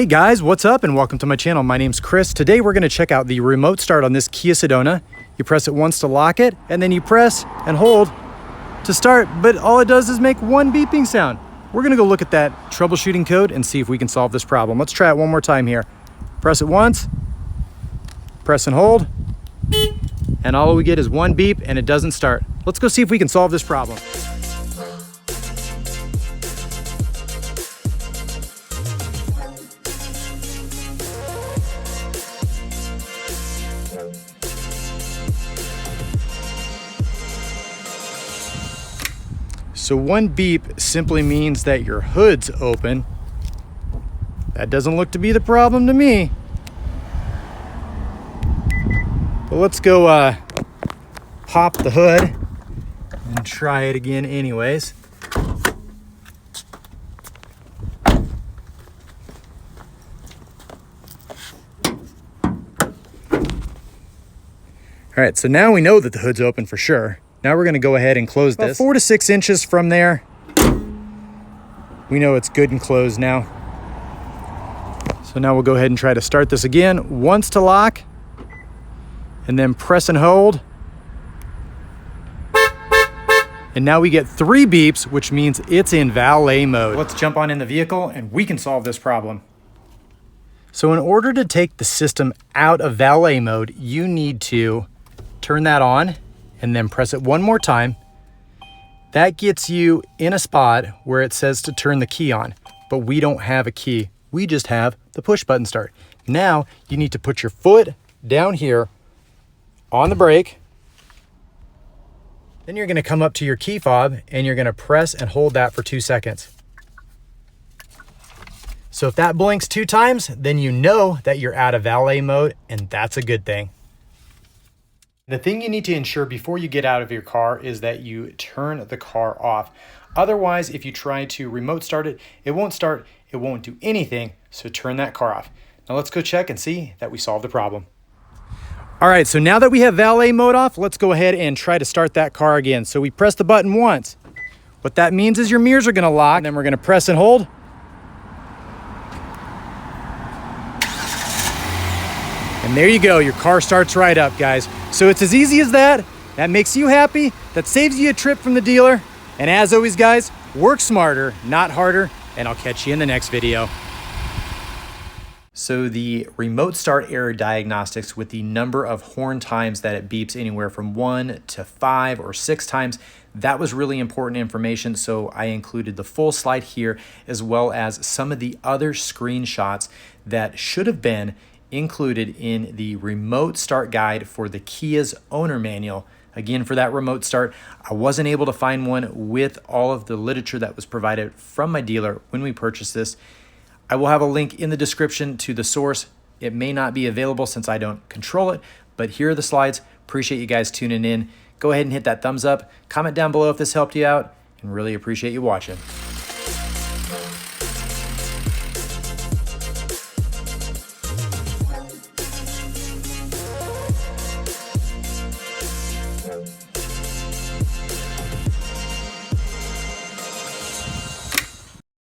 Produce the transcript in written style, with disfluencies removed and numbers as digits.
Hey guys, what's up and welcome to my channel. My name's Chris. Today we're going to check out the remote start on this Kia Sedona. You press it once to lock it and then you press and hold to start, but all it does is make one beeping sound. We're going to go look at that troubleshooting code and see if we can solve this problem. Let's try it one more time here. Press it once, press and hold, and all we get is one beep and it doesn't start. Let's go see if we can solve this problem. So one beep simply means that your hood's open. That doesn't look to be the problem to me. But let's go pop the hood and try it again anyways. All right, so now we know that the hood's open for sure. Now we're going to go ahead and close this. About 4 to 6 inches from there, we know it's good and closed now. So now we'll go ahead and try to start this again. Once to lock, and then press and hold. And now we get 3 beeps, which means it's in valet mode. Let's jump on in the vehicle and we can solve this problem. So in order to take the system out of valet mode, you need to turn that on and then press it one more time. That gets you in a spot where it says to turn the key on, but we don't have a key. We just have the push button start. Now you need to put your foot down here on the brake. Then you're gonna come up to your key fob and you're gonna press and hold that for 2 seconds. So if that blinks 2 times, then you know that you're out of valet mode, and that's a good thing. The thing you need to ensure before you get out of your car is that you turn the car off. Otherwise, if you try to remote start, it won't do anything, so turn that car off. Now let's go check and see that we solved the problem. All right, so now that we have valet mode off, let's go ahead and try to start that car again. So we press the button once. What that means is your mirrors are gonna lock, and then we're gonna press and hold. And there you go, your car starts right up, guys. So it's as easy as that. That makes you happy. That saves you a trip from the dealer. And as always, guys, work smarter, not harder, and I'll catch you in the next video. So the remote start error diagnostics with the number of horn times that it beeps anywhere from 1 to 5 or 6 times, that was really important information. So I included the full slide here, as well as some of the other screenshots that should have been included in the remote start guide for the Kia's owner manual. Again, for that remote start, I wasn't able to find one with all of the literature that was provided from my dealer when we purchased this. I will have a link in the description to the source. It may not be available since I don't control it, but here are the slides. Appreciate you guys tuning in. Go ahead and hit that thumbs up. Comment down below if this helped you out, and really appreciate you watching.